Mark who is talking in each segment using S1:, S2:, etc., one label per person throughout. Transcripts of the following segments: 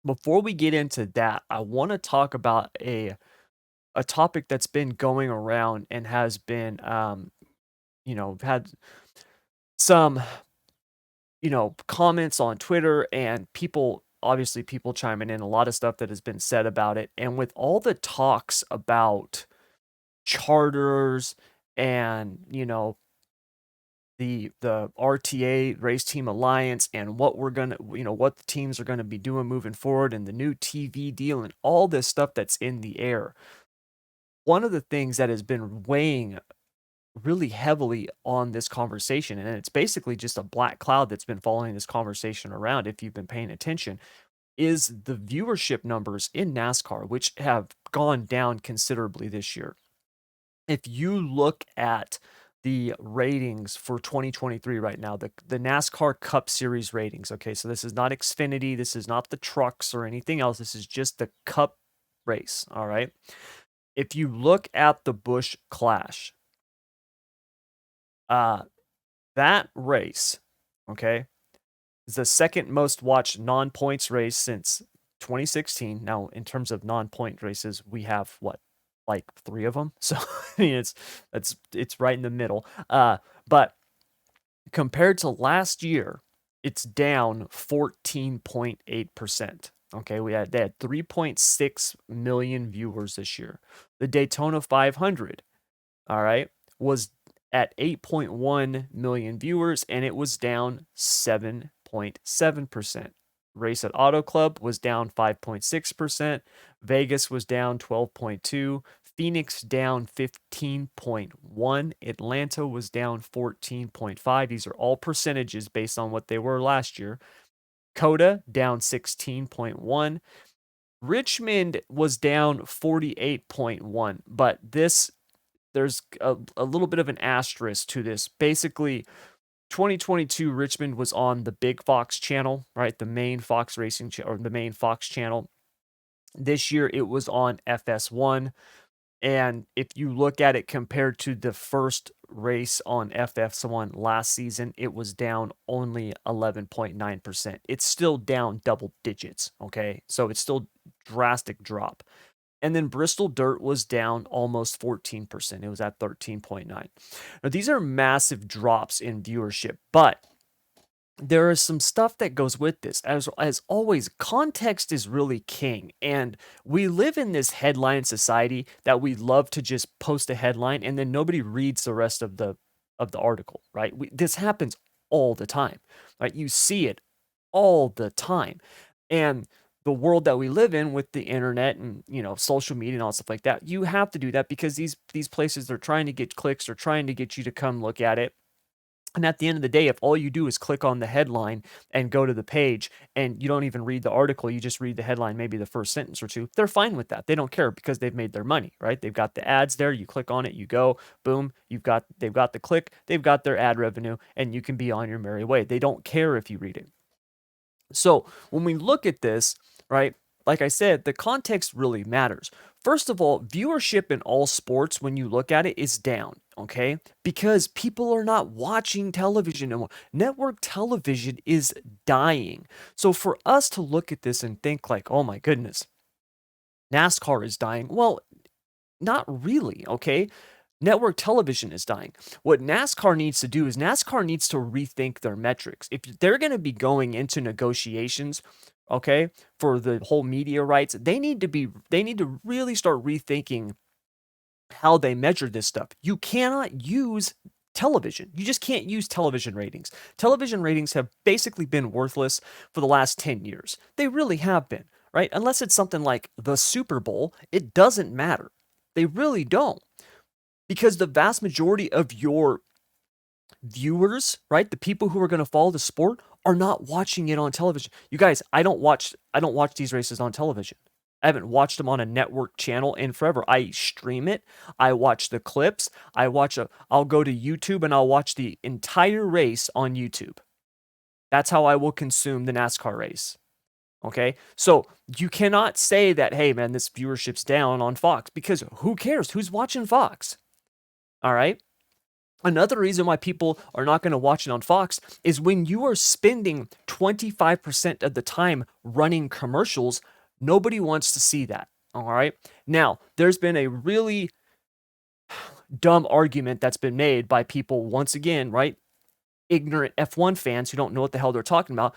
S1: Before we get into that, I want to talk about a topic that's been going around and has been had some comments on Twitter and people chiming in, a lot of stuff that has been said about it. And with all the talks about charters and, the RTA Race Team Alliance and what the teams are gonna be doing moving forward and the new TV deal and all this stuff that's in the air. One of the things that has been weighing really heavily on this conversation, and it's basically just a black cloud that's been following this conversation around if you've been paying attention, is the viewership numbers in NASCAR, which have gone down considerably this year. If you look at the ratings for 2023 right now, the NASCAR Cup Series ratings, okay, so this is not Xfinity, this is not the trucks or anything else, this is just the Cup race, all right? If you look at the Busch Clash, uh, that race, okay, is the second most watched non-points race since 2016. Now, in terms of non-point races, we have what, like 3 of them? So, I mean, it's right in the middle. But compared to last year, it's down 14.8%. Okay, they had 3.6 million viewers this year. The Daytona 500, all right, was at 8.1 million viewers and it was down 7.7%. Race at Auto Club was down 5.6%. Vegas was down 12.2. Phoenix down 15.1. Atlanta was down 14.5. These are all percentages based on what they were last year. Coda down 16.1. Richmond was down 48.1, but there's a little bit of an asterisk to this. Basically, 2022 Richmond was on the Big Fox channel, right? The main Fox Racing or the main Fox channel. This year it was on FS1. And if you look at it compared to the first race on FS1 last season, it was down only 11.9%. It's still down double digits, okay? So it's still drastic drop. And then Bristol Dirt was down almost 14%. It was at 13.9. Now, these are massive drops in viewership, but there is some stuff that goes with this. As always, context is really king. And we live in this headline society that we love to just post a headline and then nobody reads the rest of the article, right? This happens all the time, right? You see it all the time. And the world that we live in with the internet and social media and all stuff like that, you have to do that because these places, they're trying to get clicks, they're trying to get you to come look at it. And at the end of the day, if all you do is click on the headline and go to the page and you don't even read the article, you just read the headline, maybe the first sentence or two, they're fine with that. They don't care because they've made their money, right? They've got the ads there. You click on it, you go, boom, they've got the click, they've got their ad revenue, and you can be on your merry way. They don't care if you read it. So when we look at this, right, like I said, the context really matters. First of all, viewership in all sports, when you look at it, is down, okay? Because people are not watching television anymore. Network television is dying. So for us to look at this and think like, oh my goodness, NASCAR is dying. Well, not really, okay? Network television is dying. What NASCAR needs to do is NASCAR needs to rethink their metrics. If they're going to be going into negotiations, okay, for the whole media rights, they need to really start rethinking how they measure this stuff. You cannot use television. You just can't use television ratings. Television ratings have basically been worthless for the last 10 years. They really have been, right? Unless it's something like the Super Bowl, it doesn't matter. They really don't. Because the vast majority of your viewers, right, the people who are going to follow the sport are not watching it on television. You guys, I don't watch these races on television. I haven't watched them on a network channel in forever. I stream it. I watch the clips. I'll go to YouTube and I'll watch the entire race on YouTube. That's how I will consume the NASCAR race. Okay? So, you cannot say that, hey man, this viewership's down on Fox, because who cares? Who's watching Fox? All right? Another reason why people are not going to watch it on Fox is when you are spending 25% of the time running commercials, nobody wants to see that. All right. Now, there's been a really dumb argument that's been made by people, once again, right? Ignorant F1 fans who don't know what the hell they're talking about,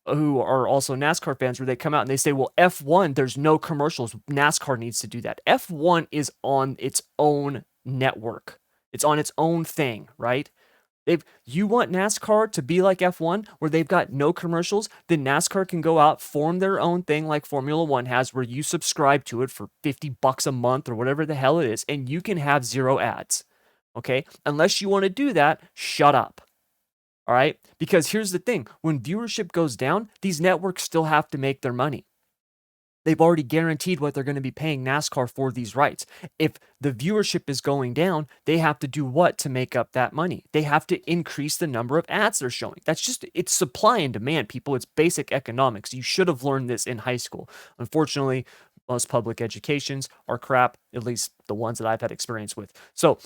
S1: who are also NASCAR fans, where they come out and they say, well, F1, there's no commercials. NASCAR needs to do that. F1 is on its own network, it's on its own thing, right? You want NASCAR to be like F1, where they've got no commercials, then NASCAR can go out, form their own thing like Formula One has, where you subscribe to it for $50 a month or whatever the hell it is, and you can have zero ads. Okay? Unless you want to do that, shut up. All right? Because here's the thing, when viewership goes down, these networks still have to make their money. They've already guaranteed what they're going to be paying NASCAR for these rights. If the viewership is going down, they have to do what to make up that money? They have to increase the number of ads they're showing. It's supply and demand, people. It's basic economics. You should have learned this in high school. Unfortunately, most public educations are crap, at least the ones that I've had experience with. So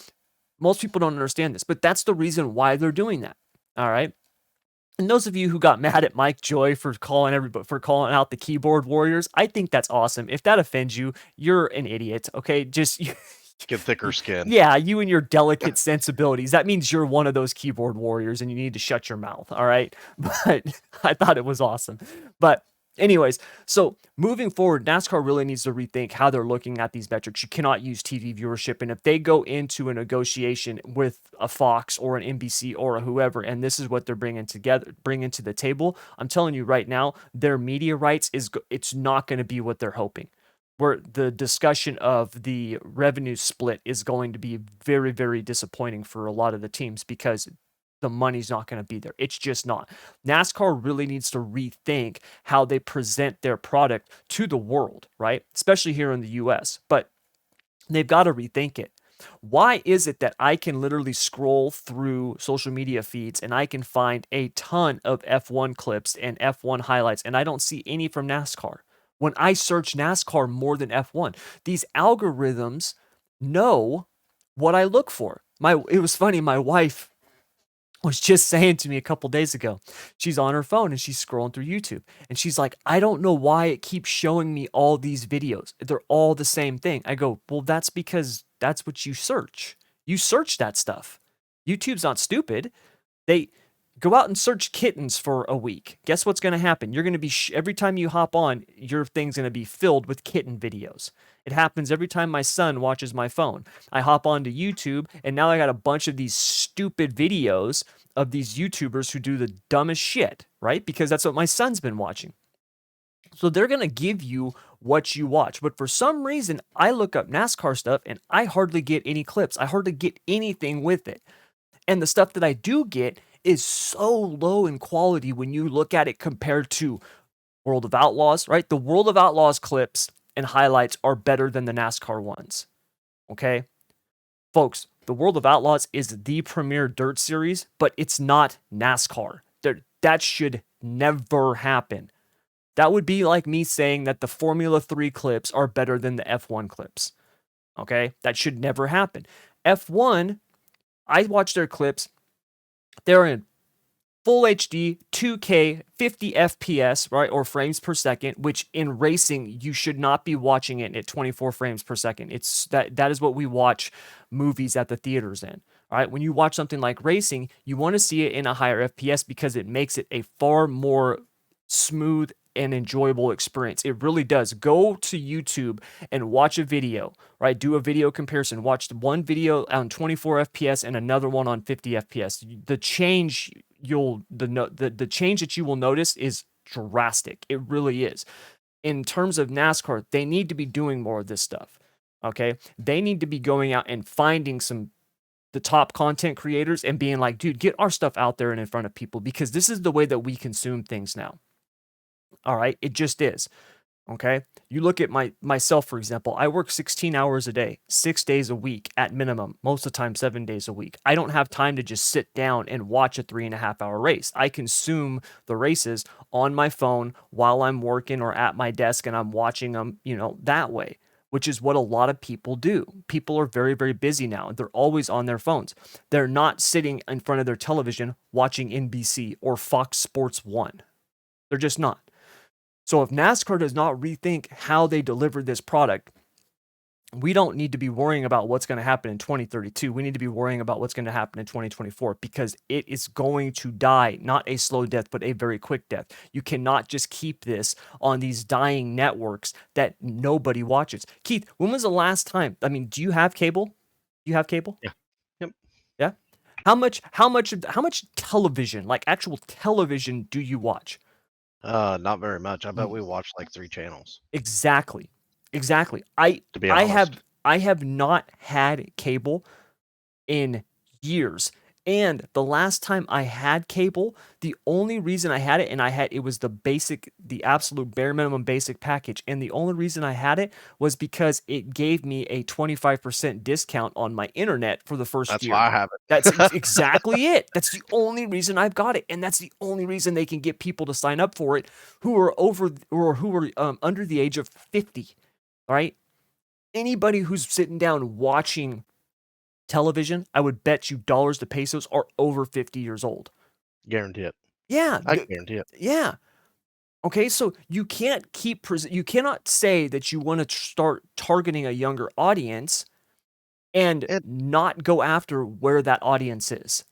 S1: most people don't understand this, but that's the reason why they're doing that. All right. And those of you who got mad at Mike Joy for calling out the keyboard warriors, I think that's awesome. If that offends you, you're an idiot. Okay, just
S2: Get thicker skin.
S1: yeah, you and your delicate sensibilities. That means you're one of those keyboard warriors, and you need to shut your mouth. All right, but I thought it was awesome. But anyways, so moving forward, NASCAR really needs to rethink how they're looking at these metrics. You cannot use TV viewership. And if they go into a negotiation with a Fox or an NBC or a whoever, and this is what they're bringing to the table, I'm telling you right now, their media rights it's not going to be what they're hoping. Where the discussion of the revenue split is going to be very, very disappointing for a lot of the teams, because the money's not going to be there. It's just not. NASCAR really needs to rethink how they present their product to the world, right? Especially here in the US. But they've got to rethink it. Why is it that I can literally scroll through social media feeds and I can find a ton of F1 clips and F1 highlights, and I don't see any from NASCAR? When I search NASCAR more than F1, these algorithms know what I look for. It was funny, my wife was just saying to me a couple days ago, she's on her phone and she's scrolling through YouTube, and she's like, I don't know why it keeps showing me all these videos. They're all the same thing. I go, well, that's because that's what you search. You search that stuff. YouTube's not stupid. They go out and search kittens for a week. Guess what's going to happen? You're going to be, every time you hop on, your thing's going to be filled with kitten videos. It happens every time my son watches my phone. I hop onto YouTube, and now I got a bunch of these stupid videos of these YouTubers who do the dumbest shit, right? Because that's what my son's been watching. So they're going to give you what you watch. But for some reason, I look up NASCAR stuff and I hardly get any clips. I hardly get anything with it. And the stuff that I do get is so low in quality when you look at it compared to World of Outlaws, right? The World of Outlaws clips and highlights are better than the NASCAR ones. Okay? Folks, the World of Outlaws is the premier dirt series, but it's not NASCAR. That should never happen. That would be like me saying that the Formula 3 clips are better than the F1 clips. Okay? That should never happen. F1, I watch their clips. They're in full HD, 2K, 50 FPS, right, or frames per second, which in racing, you should not be watching it at 24 frames per second. It's that is what we watch movies at the theaters in. All right, when you watch something like racing, you want to see it in a higher FPS because it makes it a far more smooth and enjoyable experience. It really does. Go to YouTube and watch a video, right? Do a video comparison. Watch one video on 24 FPS and another one on 50 FPS. The change the change that you will notice is drastic. It really is. In terms of NASCAR, they need to be doing more of this stuff. Okay? They need to be going out and finding the top content creators and being like, dude, get our stuff out there and in front of people, because this is the way that we consume things now. All right, it just is. Okay, you look at myself, for example. I work 16 hours a day, 6 days a week at minimum, most of the time 7 days a week. I don't have time to just sit down and watch a 3.5 hour race. I consume the races on my phone while I'm working or at my desk, and I'm watching them, that way. which is what a lot of people do. People are very, very busy now. They're always on their phones. They're not sitting in front of their television watching NBC or Fox Sports 1. They're just not. So if NASCAR does not rethink how they deliver this product, we don't need to be worrying about what's going to happen in 2032. We need to be worrying about what's going to happen in 2024 because it is going to die, not a slow death, but a very quick death. You cannot just keep this on these dying networks that nobody watches. Keith, when was the last time? I mean, do you have cable? Do you have cable?
S2: Yeah. Yep.
S1: Yeah. How much television, like actual television, do you watch?
S2: Not very much. I bet we watched like 3 channels.
S1: Exactly. Exactly.
S2: To be honest.
S1: I have not had cable in years. And the last time I had cable, the only reason I had it, and it was the absolute bare minimum basic package. And the only reason I had it was because it gave me a 25% discount on my internet for the first
S2: That's
S1: year.
S2: why I have it.
S1: That's exactly it. That's the only reason I've got it. And that's the only reason they can get people to sign up for it who are under the age of 50. All right. Anybody who's sitting down watching television, I would bet you dollars to pesos are over 50 years old.
S2: Guarantee it.
S1: Yeah.
S2: I guarantee it.
S1: Yeah. Okay, so you can't you cannot say that you want to start targeting a younger audience and
S2: It
S1: not go after where that audience is.